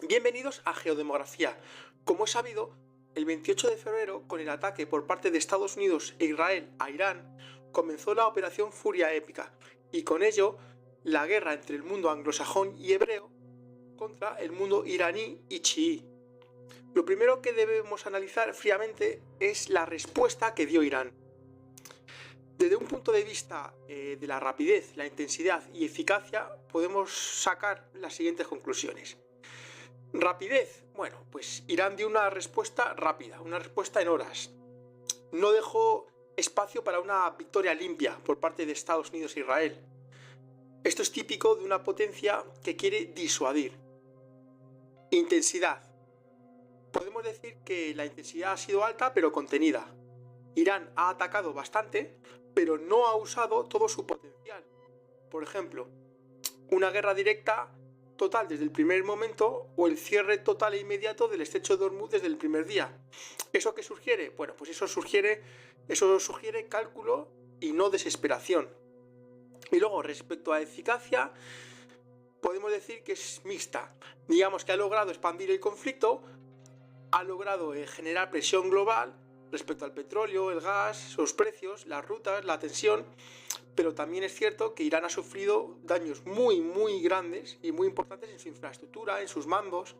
Bienvenidos a Geodemografía. Como es sabido, el 28 de febrero, con el ataque por parte de Estados Unidos e Israel a Irán, comenzó la Operación Furia Épica, y con ello la guerra entre el mundo anglosajón y hebreo contra el mundo iraní y chií. Lo primero que debemos analizar fríamente es la respuesta que dio Irán. Desde un punto de vista de la rapidez, la intensidad y eficacia, podemos sacar las siguientes conclusiones. Rapidez. Bueno, pues Irán dio una respuesta rápida, una respuesta en horas. No dejó espacio para una victoria limpia por parte de Estados Unidos e Israel. Esto es típico de una potencia que quiere disuadir. Intensidad. Podemos decir que la intensidad ha sido alta pero contenida. Irán ha atacado bastante, pero no ha usado todo su potencial. Por ejemplo, una guerra directa total desde el primer momento o el cierre total e inmediato del estrecho de Hormuz desde el primer día. ¿Eso qué sugiere? Bueno, pues eso sugiere cálculo y no desesperación. Y luego, respecto a eficacia, podemos decir que es mixta. Digamos que ha logrado expandir el conflicto, ha logrado generar presión global respecto al petróleo, el gas, los precios, las rutas, la tensión, pero también es cierto que Irán ha sufrido daños muy grandes y muy importantes en su infraestructura, en sus mandos.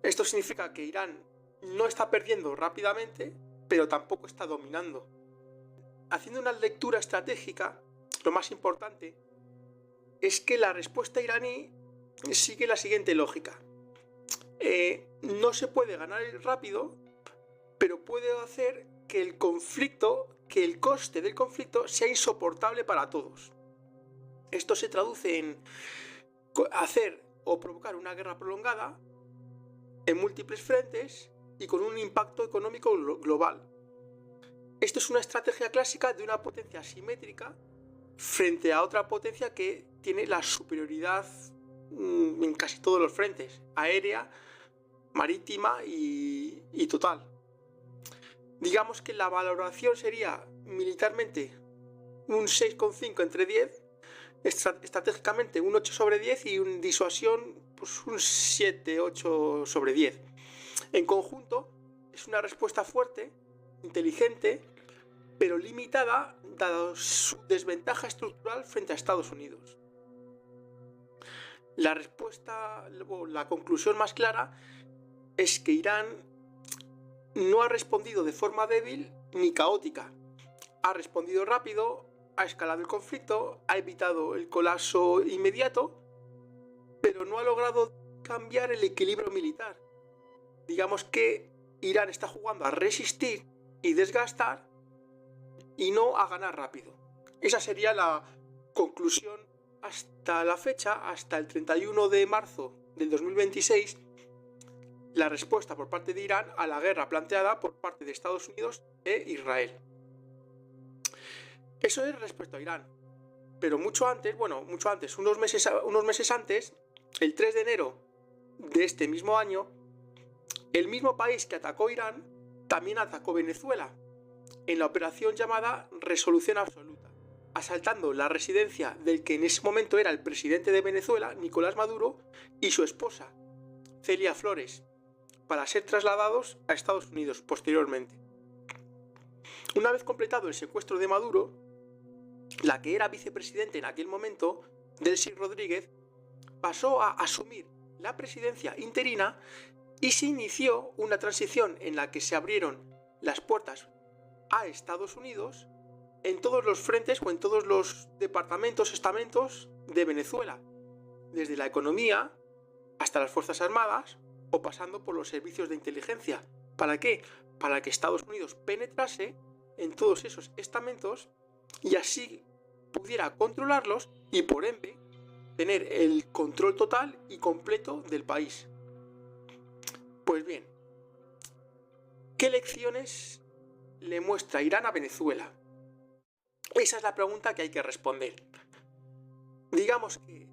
Esto significa que Irán no está perdiendo rápidamente, pero tampoco está dominando. Haciendo una lectura estratégica, lo más importante es que la respuesta iraní sigue la siguiente lógica. No se puede ganar rápido, pero puede hacer que el coste del conflicto sea insoportable para todos. Esto se traduce en hacer o provocar una guerra prolongada en múltiples frentes y con un impacto económico global. Esto es una estrategia clásica de una potencia asimétrica frente a otra potencia que tiene la superioridad en casi todos los frentes, aérea, marítima y total. Digamos que la valoración sería militarmente un 6,5 entre 10, estratégicamente un 8 sobre 10 y en disuasión pues un 7, 8 sobre 10. En conjunto es una respuesta fuerte, inteligente, pero limitada dado su desventaja estructural frente a Estados Unidos. La conclusión más clara es que Irán no ha respondido de forma débil ni caótica. Ha respondido rápido, ha escalado el conflicto, ha evitado el colapso inmediato, pero no ha logrado cambiar el equilibrio militar. Digamos que Irán está jugando a resistir y desgastar y no a ganar rápido. Esa sería la conclusión hasta la fecha, hasta el 31 de marzo del 2026, la respuesta por parte de Irán a la guerra planteada por parte de Estados Unidos e Israel. Eso es respecto a Irán. Pero unos meses antes, el 3 de enero de este mismo año, el mismo país que atacó Irán también atacó Venezuela en la operación llamada Resolución Absoluta, asaltando la residencia del que en ese momento era el presidente de Venezuela, Nicolás Maduro, y su esposa, Celia Flores, para ser trasladados a Estados Unidos posteriormente. Una vez completado el secuestro de Maduro, la que era vicepresidente en aquel momento, Delcy Rodríguez, pasó a asumir la presidencia interina y se inició una transición en la que se abrieron las puertas a Estados Unidos en todos los frentes o en todos los departamentos, estamentos de Venezuela, desde la economía hasta las Fuerzas Armadas o pasando por los servicios de inteligencia. ¿Para qué? Para que Estados Unidos penetrase en todos esos estamentos y así pudiera controlarlos y por ende tener el control total y completo del país. Pues bien, ¿qué lecciones le muestra Irán a Venezuela? Esa es la pregunta que hay que responder. Digamos que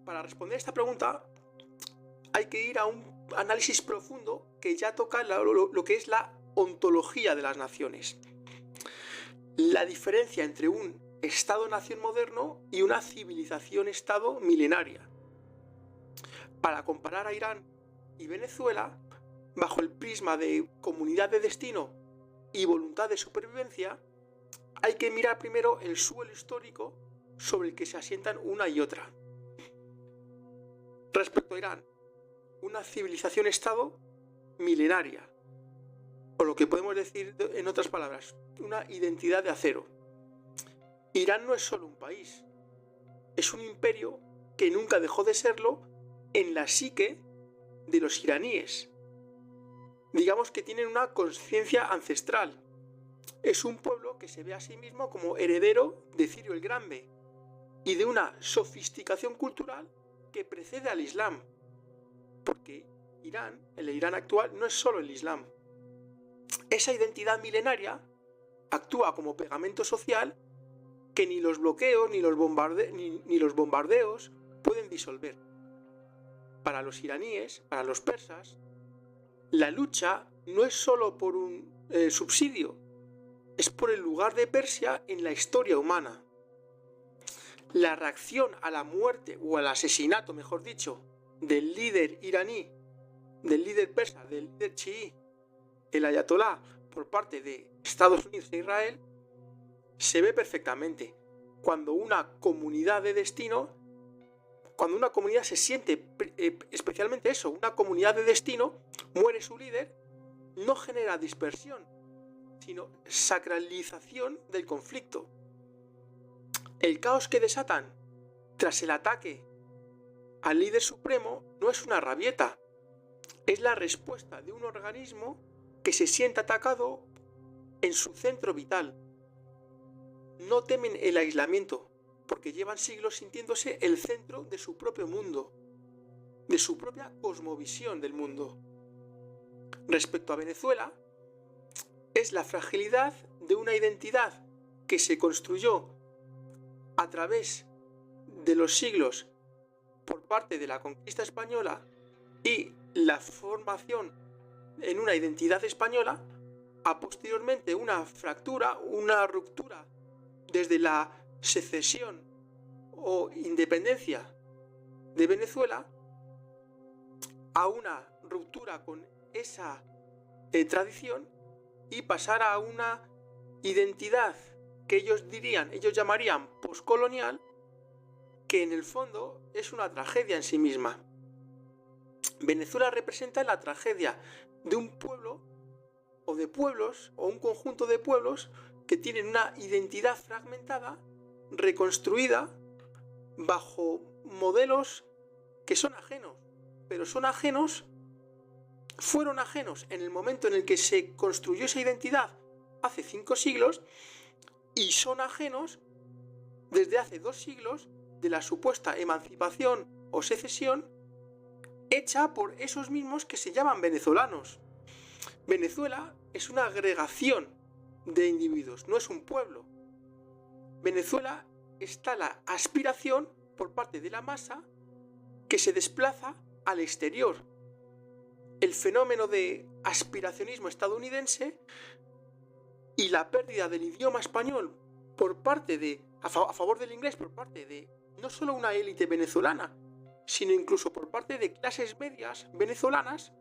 para responder esta pregunta hay que ir a un análisis profundo que ya toca lo que es la ontología de las naciones. La diferencia entre un Estado-nación moderno y una civilización-Estado milenaria. para comparar a Irán y Venezuela bajo el prisma de comunidad de destino y voluntad de supervivencia, hay que mirar primero el suelo histórico sobre el que se asientan una y otra. Respecto a Irán, una civilización-estado milenaria, o lo que podemos decir en otras palabras, una identidad de acero. Irán no es solo un país, es un imperio que nunca dejó de serlo en la psique de los iraníes. Digamos que tienen una conciencia ancestral. Es un pueblo que se ve a sí mismo como heredero de Cirio el Grande y de una sofisticación cultural que precede al Islam. Porque Irán, el Irán actual, no es solo el Islam. Esa identidad milenaria actúa como pegamento social que ni los bloqueos ni los bombardeos pueden disolver. Para los iraníes, para los persas, la lucha no es solo por un subsidio, es por el lugar de Persia en la historia humana. La reacción a la muerte, o al asesinato, mejor dicho, del líder iraní, del líder persa, del líder chií, el ayatolá, por parte de Estados Unidos e Israel, se ve perfectamente. Cuando una comunidad de destino, cuando una comunidad se siente, especialmente eso, una comunidad de destino, muere su líder, no genera dispersión, sino sacralización del conflicto. El caos que desatan tras el ataque al líder supremo no es una rabieta, es la respuesta de un organismo que se siente atacado en su centro vital. No temen el aislamiento, porque llevan siglos sintiéndose el centro de su propio mundo, de su propia cosmovisión del mundo. Respecto a Venezuela, es la fragilidad de una identidad que se construyó a través de los siglos por parte de la conquista española y la formación en una identidad española, a posteriormente una fractura, una ruptura desde la secesión o independencia de Venezuela a una ruptura con esa tradición y pasar a una identidad que ellos llamarían poscolonial, que en el fondo es una tragedia en sí misma. Venezuela representa la tragedia de un pueblo o de pueblos o un conjunto de pueblos que tienen una identidad fragmentada, reconstruida bajo modelos que son ajenos, pero fueron ajenos en el momento en el que se construyó esa identidad hace 5 siglos y son ajenos desde hace 2 siglos de la supuesta emancipación o secesión hecha por esos mismos que se llaman venezolanos. Venezuela es una agregación de individuos, no es un pueblo. Venezuela está la aspiración por parte de la masa que se desplaza al exterior. El fenómeno de aspiracionismo estadounidense y la pérdida del idioma español a favor del inglés por parte de no solo una élite venezolana, sino incluso por parte de clases medias venezolanas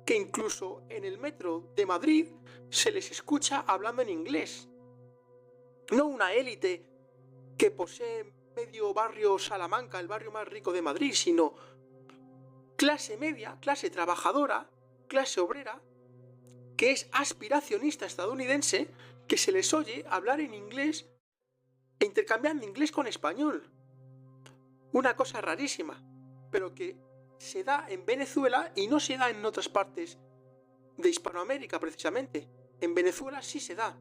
que incluso en el metro de Madrid se les escucha hablando en inglés. No una élite que posee medio barrio Salamanca, el barrio más rico de Madrid, sino clase media, clase trabajadora, clase obrera, que es aspiracionista estadounidense, que se les oye hablar en inglés e intercambiando inglés con español. Una cosa rarísima, pero que se da en Venezuela y no se da en otras partes de Hispanoamérica precisamente. En Venezuela sí se da.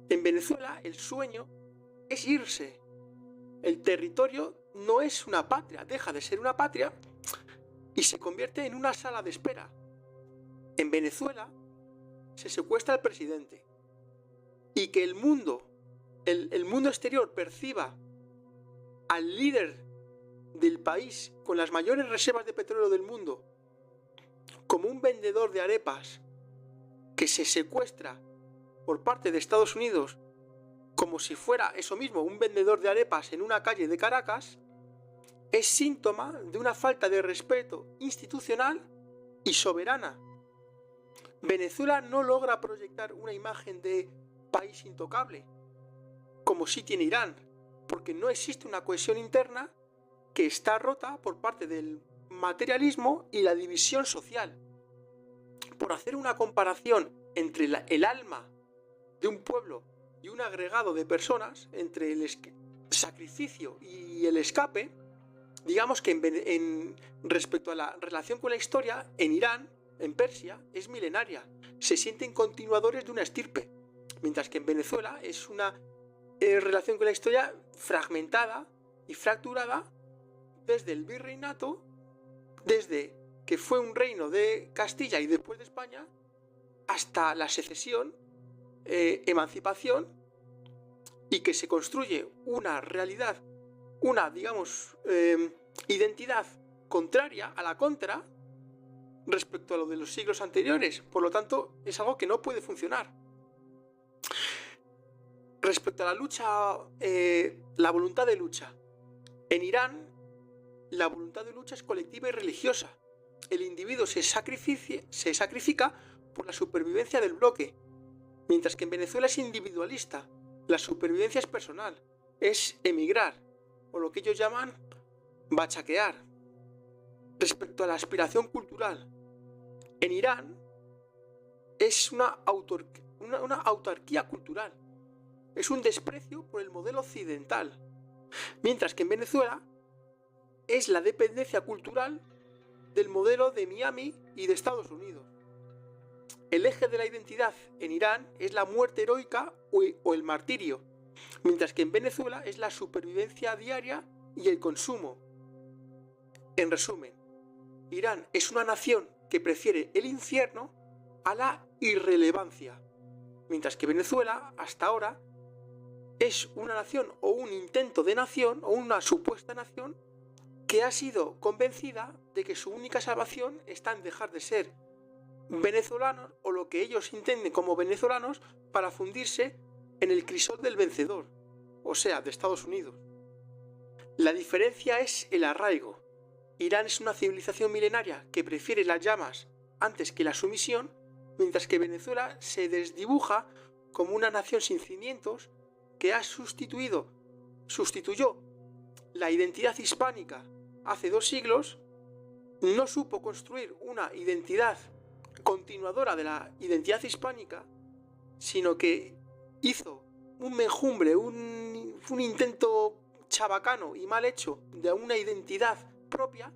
En Venezuela el sueño es irse. El territorio no es una patria, deja de ser una patria y se convierte en una sala de espera. En Venezuela se secuestra al presidente y que el mundo exterior perciba al líder del país con las mayores reservas de petróleo del mundo como un vendedor de arepas que se secuestra por parte de Estados Unidos como si fuera eso mismo, un vendedor de arepas en una calle de Caracas, es síntoma de una falta de respeto institucional y soberana. Venezuela no logra proyectar una imagen de país intocable, como sí tiene Irán, porque no existe una cohesión interna que está rota por parte del materialismo y la división social. Por hacer una comparación entre el alma de un pueblo y un agregado de personas, entre el sacrificio y el escape, digamos que respecto a la relación con la historia, en Irán, en Persia, es milenaria. Se sienten continuadores de una estirpe, mientras que en Venezuela es una relación con la historia fragmentada y fracturada desde el virreinato, desde que fue un reino de Castilla y después de España, hasta la secesión, emancipación, y que se construye una realidad, una, digamos, identidad contraria a la contra respecto a lo de los siglos anteriores. Por lo tanto, es algo que no puede funcionar. Respecto a la lucha, la voluntad de lucha. En Irán, la voluntad de lucha es colectiva y religiosa. El individuo se sacrifica por la supervivencia del bloque, mientras que en Venezuela es individualista. La supervivencia es personal, es emigrar, o lo que ellos llaman bachaquear. Respecto a la aspiración cultural, en Irán es una autarquía cultural, es un desprecio por el modelo occidental, mientras que en Venezuela es la dependencia cultural del modelo de Miami y de Estados Unidos. El eje de la identidad en Irán es la muerte heroica o el martirio, mientras que en Venezuela es la supervivencia diaria y el consumo. En resumen, Irán es una nación que prefiere el infierno a la irrelevancia, mientras que Venezuela, hasta ahora, es una nación o un intento de nación o una supuesta nación que ha sido convencida de que su única salvación está en dejar de ser venezolanos o lo que ellos entienden como venezolanos para fundirse en el crisol del vencedor, o sea, de Estados Unidos. La diferencia es el arraigo. Irán es una civilización milenaria que prefiere las llamas antes que la sumisión, mientras que Venezuela se desdibuja como una nación sin cimientos que sustituyó la identidad hispánica hace 2 siglos, no supo construir una identidad continuadora de la identidad hispánica, sino que hizo un menjumbre, un intento chabacano y mal hecho de una identidad propia,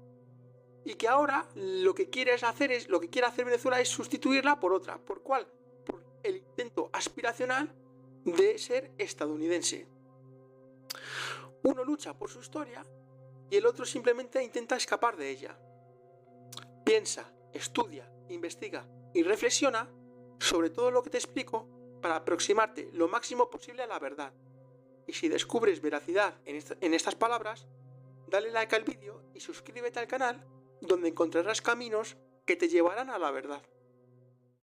y que ahora lo que quiere hacer Venezuela es sustituirla por otra. ¿Por cuál? Por el intento aspiracional de ser estadounidense. Uno lucha por su historia y el otro simplemente intenta escapar de ella. Piensa, estudia, investiga y reflexiona sobre todo lo que te explico para aproximarte lo máximo posible a la verdad. Y si descubres veracidad en estas palabras, dale like al vídeo y suscríbete al canal, donde encontrarás caminos que te llevarán a la verdad.